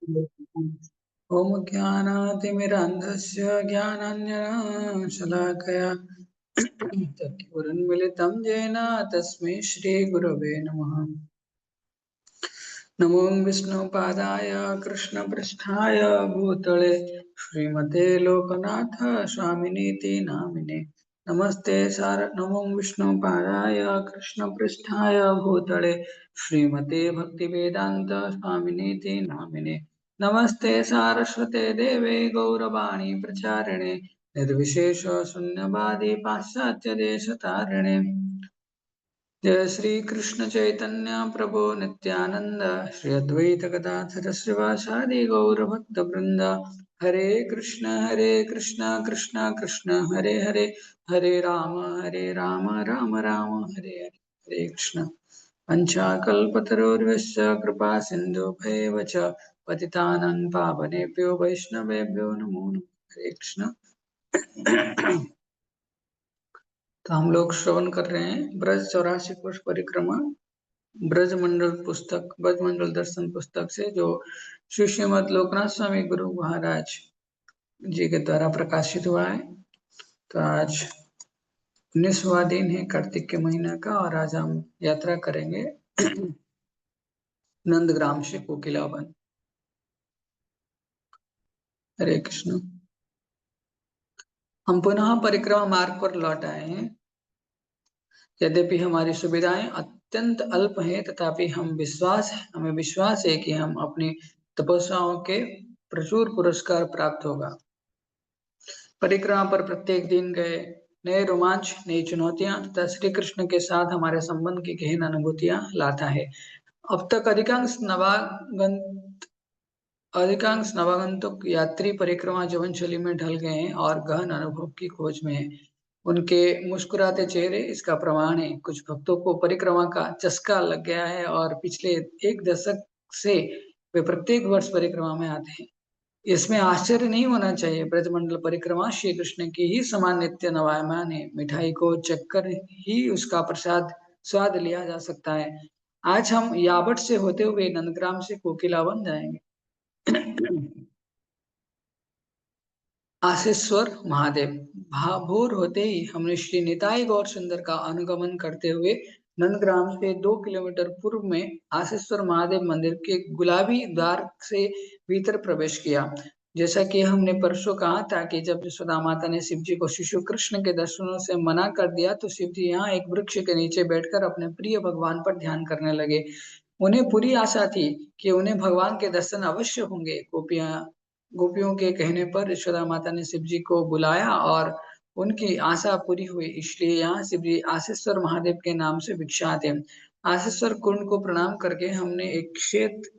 ॐ ज्ञानातिमिरान्धस्य ज्ञानाञ्जनशलाकया चक्षुरुन्मिलितं येन तस्मै श्रीगुरवे नमः। नमो विष्णुपादाय कृष्णपृष्ठाय भूतले श्रीमते लोकनाथ स्वामिनीति नामिने नमस्ते नमो विष्णुपादाय कृष्णपृष्ठाय भूतले श्रीमते भक्तिवेदांत स्वामिनीति नामिने नमस्ते सारस्वते देवे गौरवाणी प्रचारिणे निर्विशेष शून्यवादी पाश्चात्य देशतारिणे जय श्री कृष्ण चैतन्य प्रभु नित्यानंद श्री अद्वैत गदाधर श्रीवासादि गौर भक्त वृंद हरे कृष्ण कृष्ण कृष्ण हरे हरे हरे राम राम राम हरे हरे हरे कृष्ण पंचाकल्पतरुर्यश्च कृपा सिन्धुभ्येव च पतितानां पावनेभ्यो वैष्णवेभ्यो नमो नमः। हरे कृष्ण। तो हम लोग श्रवण कर रहे हैं ब्रज 84 कोश परिक्रमा ब्रज मंडल पुस्तक ब्रज मंडल दर्शन पुस्तक से जो श्री श्रीमद लोकनाथ स्वामी गुरु महाराज जी के द्वारा प्रकाशित हुआ है। तो आज 19वां दिन है कार्तिक के महीना का और आज हम यात्रा करेंगे नंदग्राम से कोकिलावन। हरे कृष्ण। हम पुनः परिक्रमा मार्ग पर लौट आए हैं। यद्यपि हमारी सुविधाएं अत्यंत अल्प हैं तथापि हमें विश्वास है कि हम अपनी तपस्याओं के प्रचुर पुरस्कार प्राप्त होगा। परिक्रमा पर प्रत्येक दिन गए नए रोमांच नई चुनौतियां तथा श्री कृष्ण के साथ हमारे संबंध की गहन अनुभूतियां लाता है। अब तक अधिकांश नवागंतुक यात्री परिक्रमा जीवनशैली में ढल गए हैं और गहन अनुभव की खोज में हैं। उनके मुस्कुराते चेहरे इसका प्रमाण है। कुछ भक्तों को परिक्रमा का चस्का लग गया है और पिछले एक दशक से वे प्रत्येक वर्ष परिक्रमा में आते हैं। इसमें आश्चर्य नहीं होना चाहिए। ब्रजमंडल परिक्रमा श्री कृष्ण की ही समान नित्य नवायमान है। मिठाई को चखकर ही उसका प्रसाद स्वाद लिया जा सकता है। आज हम यावट से होते हुए नंदग्राम से कोकिलावन जाएंगे। आशीश्वर महादेव। भोर होते ही हमने श्री निताई गौर सुंदर का अनुगमन करते हुए नंदग्राम से 2 किलोमीटर पूर्व में आशीश्वर महादेव मंदिर के गुलाबी द्वार से भीतर प्रवेश किया। जैसा कि हमने परसों कहा था कि जब यशोदा माता ने शिव जी को शिशु कृष्ण के दर्शनों से मना कर दिया तो शिव जी यहाँ एक वृक्ष के नीचे बैठकर अपने प्रिय भगवान पर ध्यान करने लगे। उन्हें पूरी आशा थी कि उन्हें भगवान के दर्शन अवश्य होंगे। गोपियों के कहने पर यशोदा माता ने शिव जी को बुलाया और उनकी आशा पूरी हुई। इसलिए यहाँ शिव जी आशीश्वर महादेव के नाम से विख्यात है। आशीश्वर कुंड को प्रणाम करके हमने एक क्षेत्र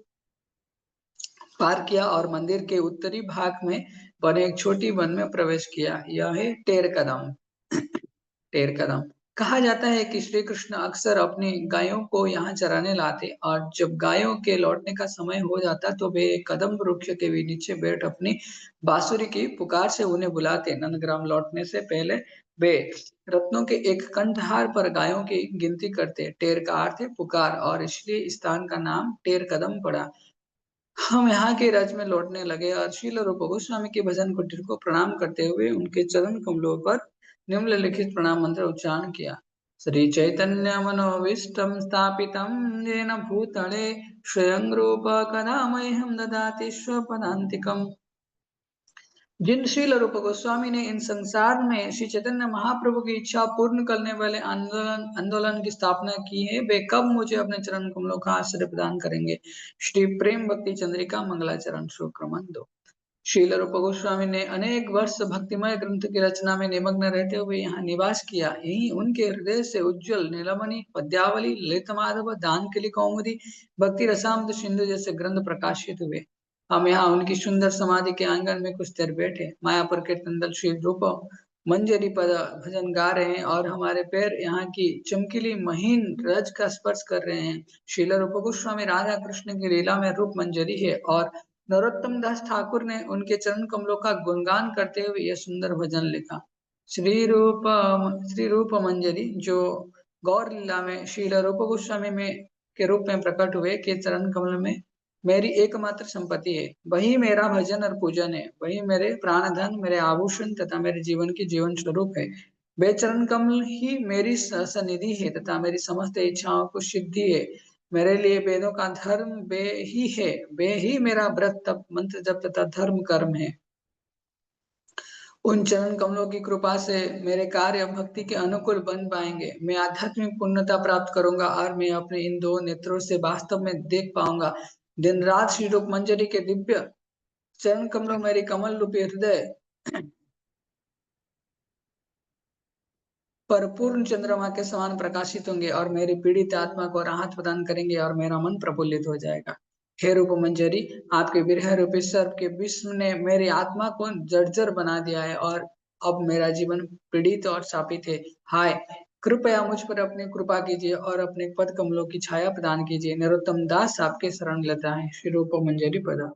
पार किया और मंदिर के उत्तरी भाग में बने एक छोटी वन में प्रवेश किया। यह है टेर कदम। टेर कदम कहा जाता है कि श्री कृष्ण अक्सर अपनी गायों को यहाँ चराने लाते और जब गायों के लौटने का समय हो जाता तो वे कदम वृक्ष के भी नीचे बैठ अपनी बांसुरी की पुकार से उन्हें बुलाते। नंदग्राम लौटने से पहले वे रत्नों के एक कंठहार पर गायों की गिनती करते। टेर का अर्थ है पुकार और इसलिए इस स्थान का नाम टेर कदम पड़ा। हम यहाँ के राज्य में लौटने लगे और श्रील रूप गोस्वामी के भजन कुटीर को प्रणाम करते हुए उनके चरण कमलों पर निम्नलिखित प्रणाम मंत्र उच्चारण किया। श्री चैतन्य मनोविष्टम स्थापितम येन भूतले स्वयं रूप कदा मह्यं ददाति स्वपदान्तिकम्। जिन श्रील रूप गोस्वामी ने इन संसार में श्री चैतन्य महाप्रभु की इच्छा पूर्ण करने वाले आंदोलन की स्थापना की है वे कब मुझे अपने चरण कमलों का आश्रय प्रदान करेंगे। श्री प्रेम भक्ति चंद्रिका मंगलाचरण श्लोक क्रमांक 2। श्रील रूप गोस्वामी ने अनेक वर्ष भक्तिमय ग्रंथ की रचना में निमग्न रहते हुए यहाँ निवास किया। यही उनके हृदय से उज्जवल नीलमणि पद्यावली ललित माधव दानकिली कौमुदी भक्ति रसामृत सिंधु जैसे ग्रंथ प्रकाशित हुए। हम यहाँ उनकी सुंदर समाधि के आंगन में कुछ देर बैठे मायापुर के टंडल श्री रूप मंजरी पद भजन गा रहे हैं और हमारे पैर यहाँ की चमकीली महीन रज का स्पर्श कर रहे हैं। श्रील रूप गोस्वामी राधा कृष्ण की लीला में रूप मंजरी है और नरोत्तम दास ठाकुर ने उनके चरण कमलों का गुणगान करते हुए यह सुंदर भजन लिखा। श्री रूप मंजरी जो गौर लीला में श्रील रूप गोस्वामी में के रूप में प्रकट हुए के चरण कमल में मेरी एकमात्र संपत्ति है। वही मेरा भजन और पूजन है। वही मेरे प्राण धन, मेरे आभूषण तथा मेरे जीवन की जीवन स्वरूप है। वे चरण कमल ही मेरी सनिधि है तथा मेरी समस्त इच्छाओं को सिद्धि है। मेरे लिए वेदों का धर्म वे ही है। वे ही मेरा व्रत तप मंत्र जप तथा धर्म कर्म है। उन चरण कमलों की कृपा से मेरे कार्य भक्ति के अनुकूल बन पाएंगे। मैं आध्यात्मिक पूर्णता प्राप्त करूंगा और मैं अपने इन दो नेत्रों से वास्तव में देख पाऊंगा। दिन रात श्री रूप मंजरी के दिव्य चरण कमलों मेरी कमल रूपी हृदय पर पूर्ण चंद्रमा के समान प्रकाशित होंगे और मेरी पीड़ित आत्मा को राहत प्रदान करेंगे और मेरा मन प्रफुल्लित हो जाएगा। हे रूप मंजरी, आपके विरह रूपी सर्प के विष ने मेरी आत्मा को जर्जर बना दिया है और अब मेरा जीवन पीड़ित और शापित है। हाय, कृपया मुझ पर अपनी कृपा कीजिए और अपने पद कमलों की छाया प्रदान कीजिए। नरोत्तम दास आपके शरण लेता है। श्री रूप मंजरी पदा।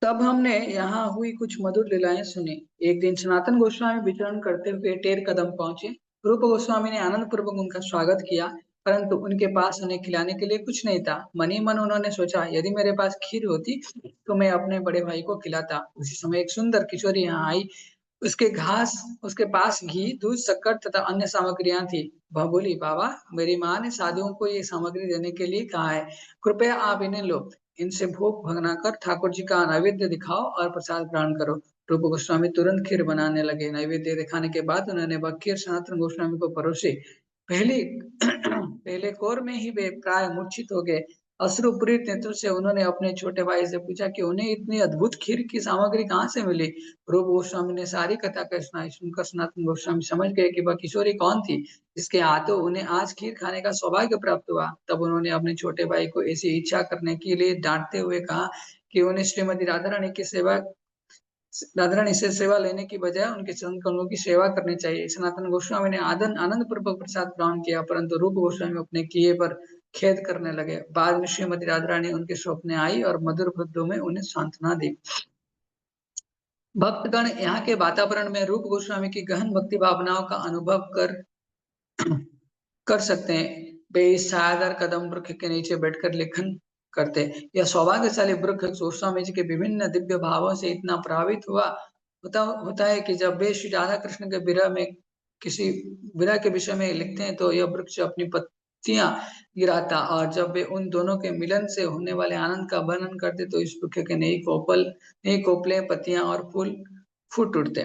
तब हमने यहाँ हुई कुछ मधुर लीलाएं सुनी। एक दिन सनातन गोस्वामी विचरण करते हुए टेर कदम पहुंचे। रूप गोस्वामी ने आनंद पूर्वक उनका स्वागत किया, परंतु उनके पास उन्हें खिलाने के लिए कुछ नहीं था। मनी मन उन्होंने सोचा, यदि मेरे पास खीर होती तो मैं अपने बड़े भाई को खिलाता। उसी समय एक सुंदर किशोरी यहाँ आई। उसके पास घी, दूध, शक्कर तथा अन्य सामग्रियां थी। वह बोली, बाबा, मेरी माँ ने साधुओं को ये सामग्री देने के लिए कहा है। कृपया आप इन्हें लो। इनसे भोग भगना कर ठाकुर जी का नैवेद्य दिखाओ और प्रसाद ग्रहण करो। रूप गोस्वामी तुरंत खीर बनाने लगे। नैवेद्य दिखाने के बाद उन्होंने वह खीर सनातन गोस्वामी को परोसी। पहली पहले कौर में ही वे प्राय मूर्छित हो गए। अश्रुपूरित नेत्र से उन्होंने अपने छोटे भाई से पूछा कि उन्हें इतनी अद्भुत खीर की सामग्री कहाँ से मिली। रूप गोस्वामी ने सारी कथा का सुनाई। सुनकर सनातन गोस्वामी समझ गए कि वह किशोरी कौन थी जिसके हाथों उन्हें आज खीर खाने का सौभाग्य प्राप्त हुआ। तब उन्होंने अपने छोटे भाई को ऐसी इच्छा करने के लिए डांटते हुए कहा कि उन्हें श्रीमती राधा रानी से सेवा लेने की बजाय उनके चरण कमलों की सेवा करनी चाहिए। सनातन गोस्वामी ने आनंद पूर्वक प्रसाद ग्रहण किया, परंतु रूप गोस्वामी अपने किए पर खेद करने लगे। बाद में श्रीमती राधा रानी उनके स्वप्न आई और मधुर शब्दों में उन्हें सांत्वना दी। भक्तगण यहाँ के वातावरण में रूप गोस्वामी की गहन भक्ति भावनाओं का अनुभव कर सकते हैं। वे इस छायादार कदम वृक्ष के नीचे बैठकर लेखन करते। यह सौभाग्यशाली वृक्ष गोस्वामी जी के विभिन्न दिव्य भावों से इतना प्रभावित होता है कि जब वे श्री राधा कृष्ण के विरह में किसी विरह के विषय में लिखते हैं तो यह वृक्ष अपनी पत्तियां गिराता, और जब वे उन दोनों के मिलन से होने वाले आनंद का वर्णन करते तो इस वृक्ष के नई कोपले, पत्तियां और फूल फूट उठते।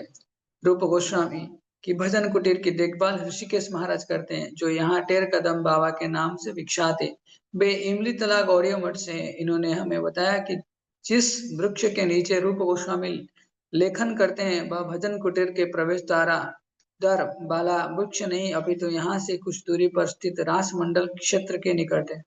रूप गोस्वामी की भजन कुटीर की देखभाल ऋषिकेश महाराज करते हैं, जो यहाँ टेर कदम बाबा के नाम से विख्यात है। वे इमली तला गौड़िया मठ से हैं। इन्होंने हमें बताया कि जिस वृक्ष के नीचे रूप गोस्वामी लेखन करते हैं वह भजन कुटीर के प्रवेश द्वार वाला वृक्ष नहीं, अभी तो यहाँ से कुछ दूरी पर स्थित रास मंडल क्षेत्र के निकट है।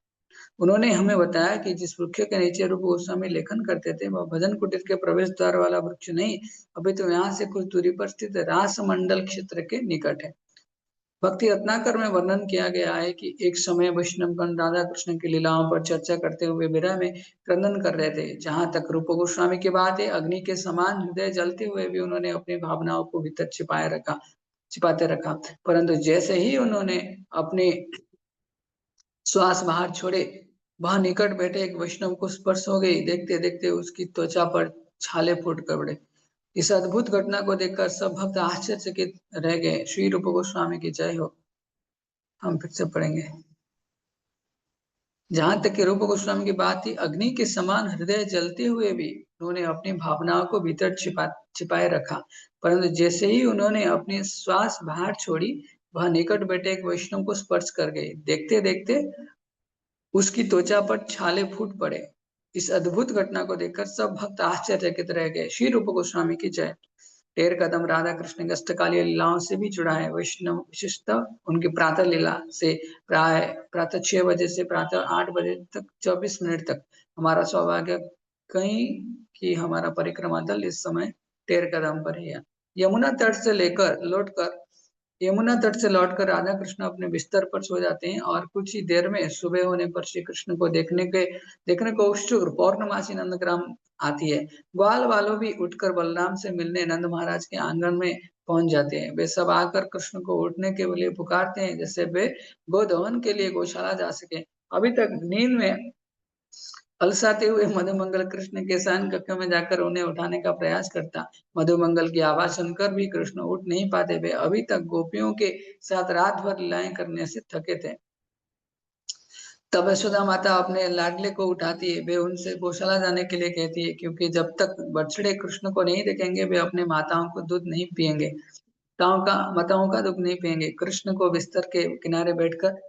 उन्होंने हमें बताया कि जिस वृक्ष के नीचे रूप गोस्वामी लेखन करते थे वह भजन कुटीर के प्रवेश द्वार वाला वृक्ष नहीं, अभी तो यहाँ से कुछ दूरी पर स्थित रास मंडल क्षेत्र के निकट है। भक्ति रत्नाकर में वर्णन किया गया है कि एक समय वैष्णवगण राधा कृष्ण की लीलाओं पर चर्चा करते हुए विरह में क्रंदन कर रहे थे। जहां तक रूप गोस्वामी की बात है, अग्नि के समान हृदय जलते हुए भी उन्होंने अपनी भावनाओं को भीतर छिपाते रखा। परंतु जैसे ही उन्होंने अपने श्वास बाहर छोड़े, वह निकट बैठे एक वैष्णव को स्पर्श हो गई। देखते देखते उसकी त्वचा पर छाले फूट कर पड़े। इस अद्भुत घटना को देखकर सब भक्त आश्चर्यचकित रह गए। श्री रूप गोस्वामी की जय हो। हम फिर से पढ़ेंगे। जहां तक कि रूप गोस्वामी की बात थी, अग्नि के समान हृदय जलते हुए भी उन्होंने अपनी भावनाओं को भीतर छिपाए रखा। परंतु जैसे ही उन्होंने अपनी श्वास बाहर छोड़ी, वह निकट बैठे एक वैष्णव को स्पर्श कर गए। देखते देखते उसकी त्वचा पर छाले फूट पड़े। इस अद्भुत घटना को देखकर सब भक्त आश्चर्यचकित रह गए। श्री रूप गोस्वामी की जय। टेर कदम राधा कृष्ण की अष्टकालीय लीलाओं से भी जुड़ा है। वैष्णव विशिष्टता उनकी प्रातः लीला से प्राय प्रातः 6 बजे से प्रातः 8 बजे तक 24 मिनट तक हमारा सौभाग्य कहीं कि हमारा परिक्रमा दल इस समय टेर कदम पर ही है। यमुना तट से लौटकर राधा कृष्ण अपने बिस्तर पर सो जाते हैं और कुछ ही देर में सुबह होने पर श्री कृष्ण को देखने को उत्सुक पौर्णमासी नंदग्राम आती है। ग्वाल वालों भी उठकर बलराम से मिलने नंद महाराज के आंगन में पहुंच जाते हैं। वे सब आकर कृष्ण को उठने के लिए पुकारते हैं, जैसे वे गोदहन के लिए गौशाला जा सके। अभी तक नींद में अलसाते हुए मधुमंगल कृष्ण के शयन कक्ष में जाकर उन्हें उठाने का प्रयास करता। मधुमंगल की आवाज सुनकर भी कृष्ण उठ नहीं पाते। वे अभी तक गोपियों के साथ रात भर लीलाएं करने से थके थे। तब यशोदा माता अपने लाडले को उठाती है। वे उनसे गौशाला जाने के लिए कहती है, क्योंकि जब तक बछड़े कृष्ण को नहीं देखेंगे वे अपने माताओं को दूध नहीं पिएंगे, माताओं का दूध नहीं पिएंगे। कृष्ण को बिस्तर के किनारे बैठकर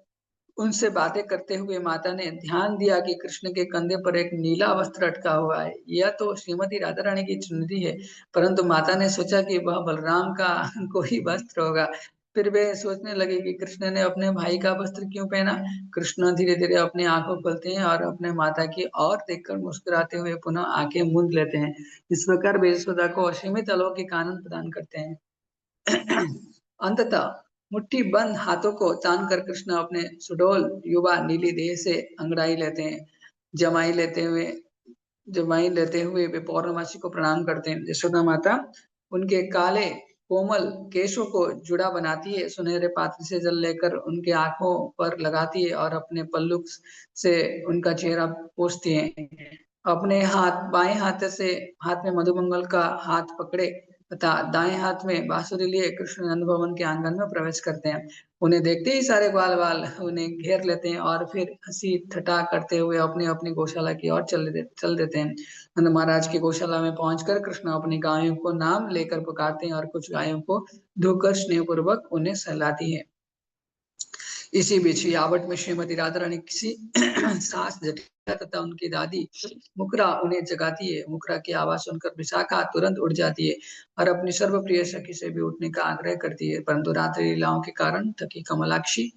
उनसे बातें करते हुए माता ने ध्यान दिया कि कृष्ण के कंधे पर एक नीला वस्त्र अटका हुआ है। यह तो श्रीमती राधा रानी की चुनरी है, परंतु माता ने सोचा कि वह बलराम का कोई वस्त्र होगा। फिर वे सोचने लगे कि कृष्ण ने अपने भाई का वस्त्र क्यों पहना। कृष्ण धीरे धीरे अपनी आंखों खोलते हैं और अपने माता की ओर देखकर मुस्कुराते हुए पुनः आंखें मूंद लेते हैं। इस प्रकार वे यशोदा को असीमित अलौकिक आनंद प्रदान करते हैं। अंततः मुट्ठी बंद हाथों को तान कर कृष्ण अपने सुडोल युवा नीली देह से अंगड़ाई लेते हैं। जमाई लेते हुए जमाई लेते हुए वे पौर्णमासी को प्रणाम करते हैं। यशोदा माता उनके काले कोमल केशों को जुड़ा बनाती है, सुनहरे पात्र से जल लेकर उनके आंखों पर लगाती है और अपने पल्लू से उनका चेहरा पोंछती है। अपने बाएं हाथ में मधुमंगल का हाथ पकड़े तथा दाएं हाथ में बांसुरी लिए कृष्ण नंद भवन के आंगन में प्रवेश करते हैं। उन्हें देखते ही सारे ग्वाल बाल उन्हें घेर लेते हैं और फिर हंसी ठट्ठा करते हुए अपनी अपनी गौशाला की ओर चल देते हैं। नंद महाराज की गौशाला में पहुंचकर कृष्ण अपनी गायों को नाम लेकर पुकारते हैं और कुछ गायों को धोकर स्नेहपूर्वक उन्हें सहलाती है। इसी बीच यावट में श्रीमती राधा रानी किसी सास जटिला तथा उनकी दादी मुकरा उन्हें जगाती है। मुकरा की आवाज सुनकर विशाखा तुरंत उठ जाती है और अपनी सर्वप्रिय सखी से भी उठने का आग्रह करती है, परंतु रात्रि लीलाओं के कारण थकी कमलाक्षी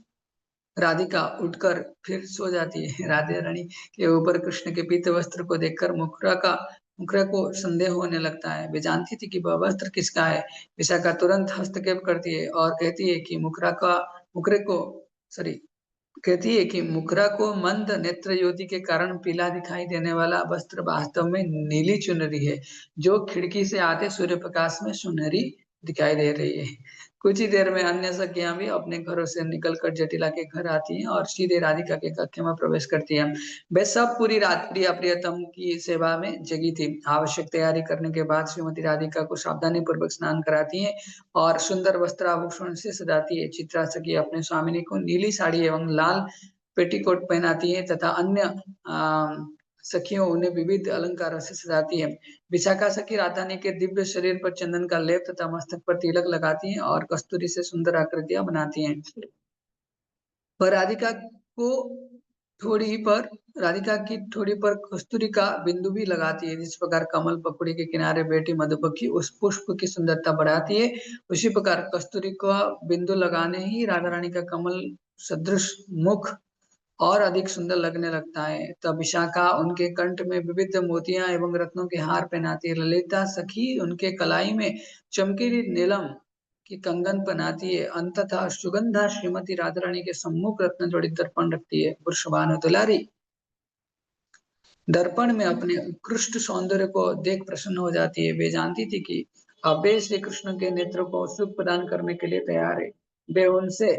राधिका उठकर फिर सो जाती है। राधा रानी के ऊपर कृष्ण के पीते वस्त्र को देखकर मुकरा को संदेह होने लगता है। वे जानती थी कि वह वस्त्र किसका है। विशाखा तुरंत हस्तक्षेप करती है और कहती है कि मुकरे को सॉरी कहती है कि मुकरा को मंद नेत्र ज्योति के कारण पीला दिखाई देने वाला वस्त्र वास्तव में नीली चुनरी है, जो खिड़की से आते सूर्य प्रकाश में सुनहरी दिखाई दे रही है। कुछ ही देर में अन्य सखियां भी अपने घरों से निकलकर जटिला के घर आती हैं और सीधे राधिका के कक्ष में प्रवेश करती हैं। वे सब पूरी रात प्रिया प्रियतम की सेवा में जगी थी। आवश्यक तैयारी करने के बाद श्रीमती राधिका को सावधानी पूर्वक स्नान कराती है और सुंदर वस्त्राभूषण से सजाती है। चित्रा सखी अपने स्वामिनी को नीली साड़ी एवं लाल पेटीकोट पहनाती है तथा अन्य सखियों उन्हें विविध अलंकारों से सजाती है। विशाखा सखी राधानी के दिव्य शरीर पर चंदन का लेप तथा मस्तक पर तिलक लगाती हैं और कस्तूरी से सुंदर आकृतियां बनाती हैं। पर राधिका की थोड़ी पर कस्तूरी का बिंदु भी लगाती है। जिस प्रकार कमल पकड़ी के किनारे बैठी मधुमक्खी उस पुष्प की सुंदरता बढ़ाती है, उसी प्रकार कस्तूरी का बिंदु लगाने ही राधा रानी का कमल सदृश मुख और अधिक सुंदर लगने लगता है। तब विशाखा उनके कंठ में विविध मोतियां एवं रत्नों के हार पहनाती है। ललिता सखी उनके कलाई में चमकीली नीलम की कंगन पहनाती है। अंततः सुगंधा श्रीमती राधा रानी के सम्मुख रत्न जड़ित दर्पण रखती है। वृषभानु दुलारी दर्पण में अपने उत्कृष्ट सौंदर्य को देख प्रसन्न हो जाती है। वे जानती थी कि अब वे श्री कृष्ण के नेत्रों को सुख प्रदान करने के लिए तैयार है। वे उनसे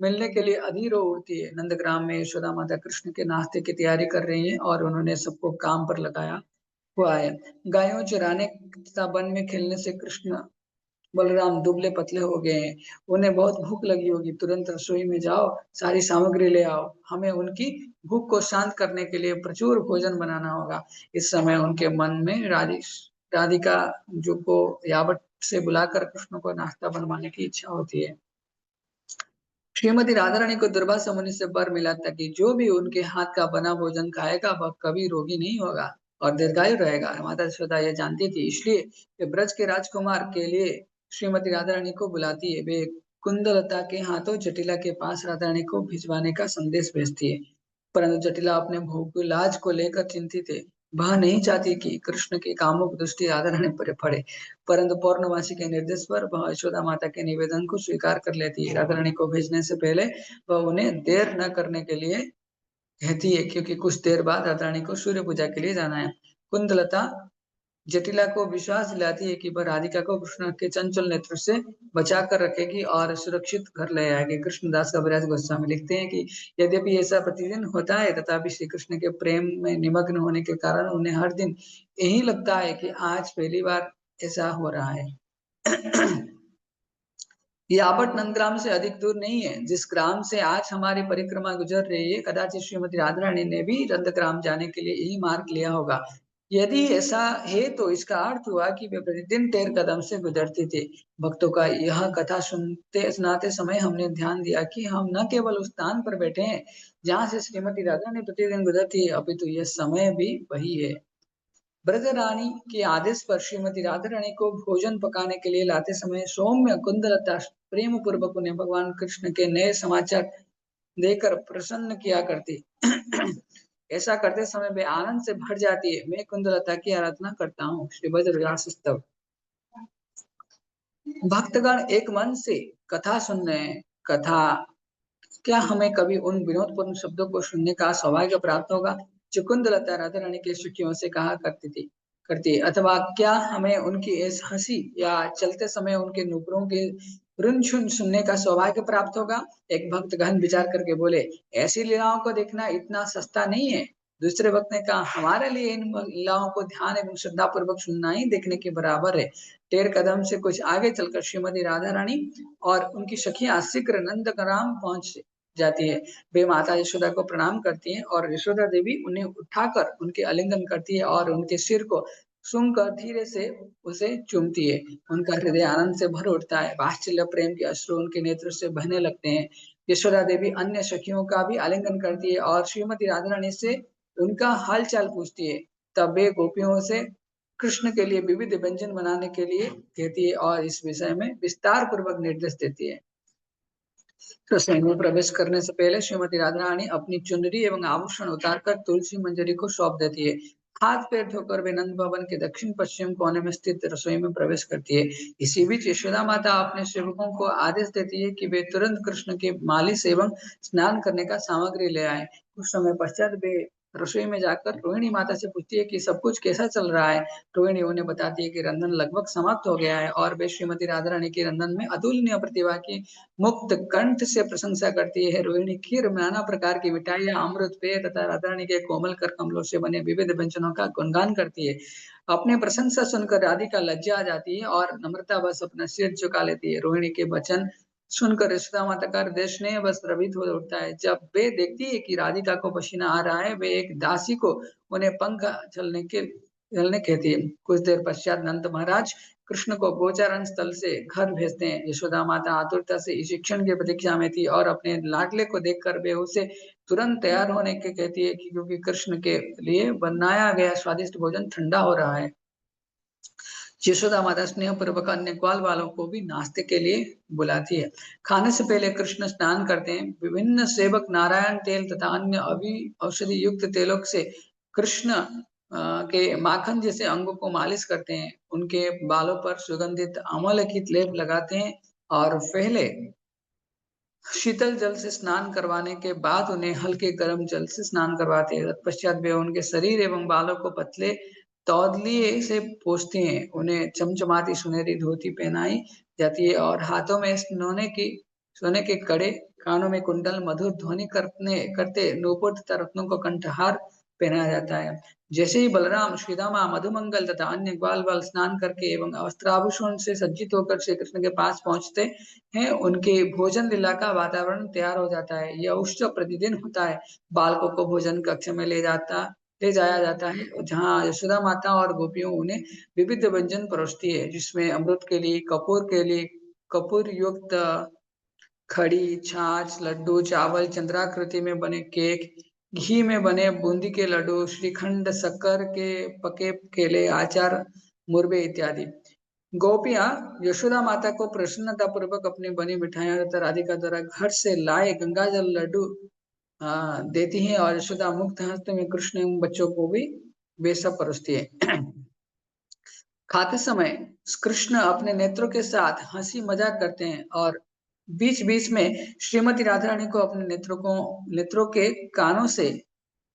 मिलने के लिए अधीर हो उठती है। नंदग्राम में यशोदा माता कृष्ण के नाश्ते की तैयारी कर रही हैं और उन्होंने सबको काम पर लगाया हुआ है। गायों चराने तथा वन में खेलने से कृष्ण बलराम दुबले पतले हो गए हैं। उन्हें बहुत भूख लगी होगी। तुरंत रसोई में जाओ, सारी सामग्री ले आओ। हमें उनकी भूख को शांत करने के लिए प्रचुर भोजन बनाना होगा। इस समय उनके मन में राधिका जो को यावत से बुलाकर कृष्ण को नाश्ता बनवाने की इच्छा होती है। श्रीमती राधा रानी को दुर्वासा मुनि से वर मिला था कि जो भी उनके हाथ का बना भोजन खाएगा वह कभी रोगी नहीं होगा और दीर्घायु रहेगा। माता यशोदा यह जानती थी, इसलिए वे ब्रज के राजकुमार के लिए श्रीमती राधा रानी को बुलाती है। वे कुंदलता के हाथों जटिला के पास राधा रानी को भिजवाने का संदेश भेजती है, परंतु जटिला अपने भोग लाज को लेकर चिंतित है। वह नहीं चाहती कि कृष्ण की कामुक दृष्टि राधा रानी पर पड़े, परंतु पौर्णमासी के निर्देश पर वह यशोदा माता के निवेदन को स्वीकार कर लेती है। राधा रानी को भेजने से पहले वह उन्हें देर न करने के लिए कहती है, क्योंकि कुछ देर बाद राधा रानी को सूर्य पूजा के लिए जाना है। कुंदलता जटिला को विश्वास दिलाती है कि वह राधिका को कृष्ण के चंचल नेत्र से बचा कर रखेगी और सुरक्षित घर ले आएगी। कृष्णदास कविराज गोस्वामी लिखते हैं कि यद्यपि ऐसा प्रतिदिन होता है, तथापि श्री कृष्ण के प्रेम में निमग्न होने के कारण उन्हें हर दिन यही लगता है कि आज पहली बार ऐसा हो रहा है। ये आबट नंदग्राम से अधिक दूर नहीं है। जिस ग्राम से आज हमारी परिक्रमा गुजर रही है, कदाचित श्रीमती राधारानी ने भी नंदग्राम जाने के लिए यही मार्ग लिया होगा। यदि ऐसा है तो इसका अर्थ हुआ कि वे प्रतिदिन 13 कदम से गुजरते थे। भक्तों का यह कथा सुनाते समय हमने ध्यान दिया कि हम न केवल उस स्थान पर बैठे हैं जहाँ से श्रीमती राधारानी प्रतिदिन गुजरती है, अपितु यह समय भी वही है। ब्रज रानी के आदेश पर श्रीमती राधा रानी को भोजन पकाने के लिए लाते समय सौम्य कुंदलता प्रेम पूर्वक उन्हें भगवान कृष्ण के नए समाचार देकर प्रसन्न किया करती। ऐसा करते समय वे आनंद से भर जाती है। मैं कुंदलता की आराधना करता हूँ। श्री ब्रजविलास स्तव। भक्तगण एक मन से कथा सुन रहे हैं। कथा क्या हमें कभी उन विनोदपूर्ण शब्दों को सुनने का सौभाग्य प्राप्त होगा जो कुंदलता राधा रानी के सखियों से कहा करती है, अथवा क्या हमें उनकी इस हंसी या चलते समय उनके नुपुरों के रुनझुन सुनने का सौभाग्य प्राप्त होगा? एक भक्त गहन विचार करके बोले, ऐसी लीलाओं को देखना इतना सस्ता नहीं है। दूसरे भक्त ने कहा, हमारे लिए इन लीलाओं को ध्यान एवं श्रद्धा पूर्वक सुनना ही देखने के बराबर है। 13 कदम से कुछ आगे चलकर श्रीमती राधा रानी और उनकी सखियां शीघ्र नंदग्राम पहुंच जाती है। वे माता यशोदा को प्रणाम करती हैं और यशोदा देवी उन्हें उठाकर उनके आलिंगन करती है और उनके सिर को सूंघकर धीरे से उसे चूमती है। उनका हृदय आनंद से भर उठता है। वात्सल्य प्रेम के अश्रु उनके नेत्र से बहने लगते हैं। यशोदा देवी अन्य सखियों का भी आलिंगन करती है और श्रीमती राधा रानी से उनका हाल चाल पूछती है। तब वे गोपियों से कृष्ण के लिए विविध व्यंजन बनाने के लिए कहती है और इस विषय में विस्तार पूर्वक निर्देश देती है। रसोई में प्रवेश करने से पहले श्रीमती राधा रानी अपनी चुनरी एवं आभूषण उतारकर तुलसी मंजरी को सौंप देती है। हाथ पैर धोकर वे नंद भवन के दक्षिण पश्चिम कोने में स्थित रसोई में प्रवेश करती है। इसी बीच यशोदा माता अपने सेवकों को आदेश देती है कि वे तुरंत कृष्ण के मालिश एवं स्नान करने का सामग्री ले आए। कुछ समय पश्चात वे रसोई में जाकर रोहिणी माता से पूछती है कि सब कुछ कैसा चल रहा है। रोहिणी उन्हें बताती है कि रंधन लगभग समाप्त हो गया है और वे श्रीमती राधा रानी के रंधन में अतुलनीय प्रतिभा की मुक्त कंठ से प्रशंसा करती है। रोहिणी खीर, नाना प्रकार की मिठाइयां, अमृत पेय तथा राधा रानी के कोमल कर कमलों से बने विविध व्यंजनों का गुणगान करती है। अपने प्रशंसा सुनकर राधिका लज्जा आ जाती है और नम्रता बस अपना सिर झुका लेती है। रोहिणी के वचन सुनकर यशोदा माता का हृदय स्नेह बस द्रवित हो उठता है। जब वे देखती है कि राधिका को पसीना आ रहा है, वे एक दासी को उन्हें पंख झलने कहती है। कुछ देर पश्चात नंद महाराज कृष्ण को गोचारण स्थल से घर भेजते हैं। यशोदा माता आतुरता से इस शिक्षण की प्रतीक्षा में थी और अपने लाडले को देखकर वे उसे तुरंत तैयार होने के कहती है कि क्योंकि कृष्ण के लिए बनाया गया स्वादिष्ट भोजन ठंडा हो रहा है। यशोदा माता स्नेह पूर्वक अन्य ग्वाल वालों को भी नाश्ते के लिए बुलाती है। खाने से पहले कृष्ण स्नान करते हैं। विभिन्न सेवक नारायण तेल तथा अन्य औषधि युक्त तेलों से कृष्ण के माखन जैसे अंगों को मालिश करते हैं। उनके बालों पर सुगंधित अमलकित लेप लगाते हैं और पहले शीतल जल से स्नान करवाने के बाद उन्हें हल्के गर्म जल से स्नान करवाते हैं। तत्पश्चात वे उनके शरीर एवं बालों को पतले तौलिए से पोंछते हैं। उन्हें चमचमाती सुनहरी धोती पहनाई जाती है और हाथों में सोने के कड़े, कानों में कुंडल, मधुर ध्वनि करते नूपुर तथा रत्नों को कंठहार पहनाया जाता है। जैसे ही बलराम, श्रीदामा, मधुमंगल तथा अन्य ग्वाल बाल स्नान करके एवं वस्त्राभूषण से सज्जित होकर श्री कृष्ण के पास पहुंचते हैं, उनके भोजन लीला का वातावरण तैयार हो जाता है। यह उत्सव प्रतिदिन होता है। बालकों को भोजन कक्ष में ले जाया जाता है, जहाँ यशोदा माता और गोपियों उन्हें विविध व्यंजन परोसती है, जिसमें अमृत के लिए कपूर युक्त खड़ी, छाछ, लड्डू, चावल, चंद्राकृति में बने केक, घी में बने बूंदी के लड्डू, श्रीखंड, शक्कर के पके केले, आचार, मुरबे इत्यादि। गोपियां यशोदा माता को प्रसन्नता पूर्वक अपनी बनी मिठाइयां तथा राधिका द्वारा घर से लाए गंगाजल लड्डू देती हैं और यशोदा मुक्त हस्त में कृष्ण एवं बच्चों को भी वे सब परोसती है। खाते समय कृष्ण अपने नेत्रों के साथ हंसी मजाक करते हैं और बीच बीच में श्रीमती राधा रानी को अपने नेत्रों के कानों से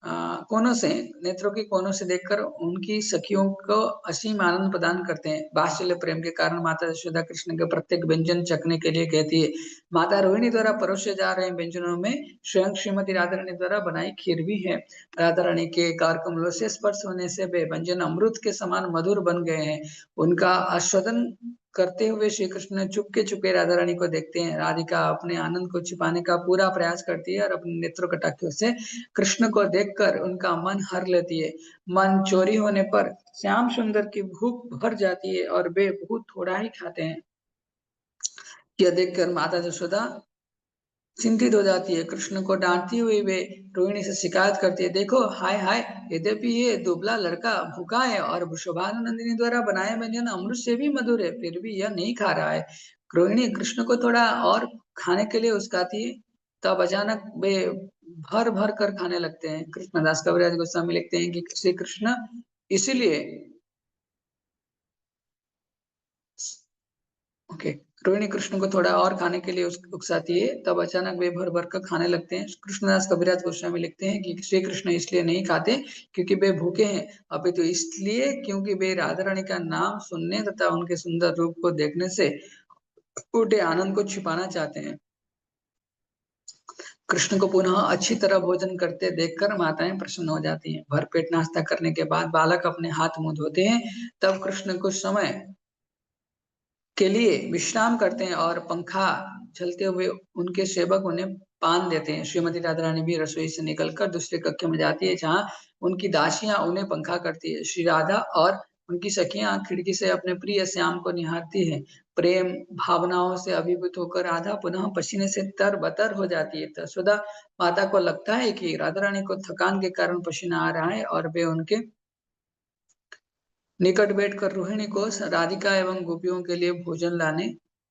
कोनों से, नेत्रों की कोनों से देखकर उनकी सखियों को असीम आनंद प्रदान करते हैं। वात्सल्य प्रेम के कारण माता यशोदा कृष्ण के प्रत्येक व्यंजन चखने के लिए कहती है। माता रोहिणी द्वारा परोसे जा रहे व्यंजनों में स्वयं श्रीमती राधा रानी द्वारा बनाई खीर भी है। राधा रानी के कर कमलों से स्पर्श होने से वे व्यंजन अमृत के समान मधुर बन गए हैं। उनका आस्वादन करते हुए श्री कृष्ण चुपके चुपके राधा रानी को देखते हैं। राधिका अपने आनंद को छिपाने का पूरा प्रयास करती है और अपने नेत्रों कटाक्षों से कृष्ण को देखकर उनका मन हर लेती है। मन चोरी होने पर श्याम सुंदर की भूख भर जाती है और वे बहुत थोड़ा ही खाते हैं। यह देखकर माता यशोदा चिंतित हो जाती है। कृष्ण को डांटती हुई वे रोहिणी से शिकायत करती है, देखो हाय हाय, यद्यपि ये दुबला लड़का भूखा है और शोभानंदिनी द्वारा बनाया व्यंजन अमृत से भी मधुर है, फिर भी यह नहीं खा रहा है। रोहिणी कृष्ण को थोड़ा और खाने के लिए उस्काती है। तब अचानक वे भर भर कर खाने लगते हैं। कृष्णदास कविराज गोस्वामी लिखते हैं कि श्री कृष्ण इसीलिए ओके, रोहिणी कृष्ण को थोड़ा और खाने के लिए उकसाती है। तब अचानक वे भर भर कर खाने लगते हैं। कृष्णदास कविराज गोस्वामी लिखते हैं कि श्री कृष्ण इसलिए नहीं खाते क्योंकि वे भूखे हैं, अभी तो इसलिए क्योंकि वे राधा रानी का नाम सुनने तथा उनके सुंदर रूप को देखने से उठे आनंद को छिपाना चाहते हैं। कृष्ण को पुनः अच्छी तरह भोजन करते देखकर माताएं प्रसन्न हो जाती हैं। भरपेट नाश्ता करने के बाद बालक अपने हाथ मुंह धोते हैं। तब कृष्ण कुछ समय के लिए विश्राम करते हैं और पंखा चलते हुए उनके सेवक उन्हें पान देते हैं। श्रीमती राधा रानी भी रसोई से निकलकर दूसरे कक्ष में जाती है, जहाँ उनकी दासियां उन्हें पंखा करती है। श्री राधा और उनकी सखियां खिड़की से अपने प्रिय श्याम को निहारती है। प्रेम भावनाओं से अभिभूत होकर राधा पुनः पसीने से तरबतर हो जाती है। तो यशोदा माता को लगता है कि राधा रानी को थकान के कारण पसीना आ रहा है और वे उनके निकट बैठकर रोहिणी को राधिका एवं गोपियों के लिए भोजन लाने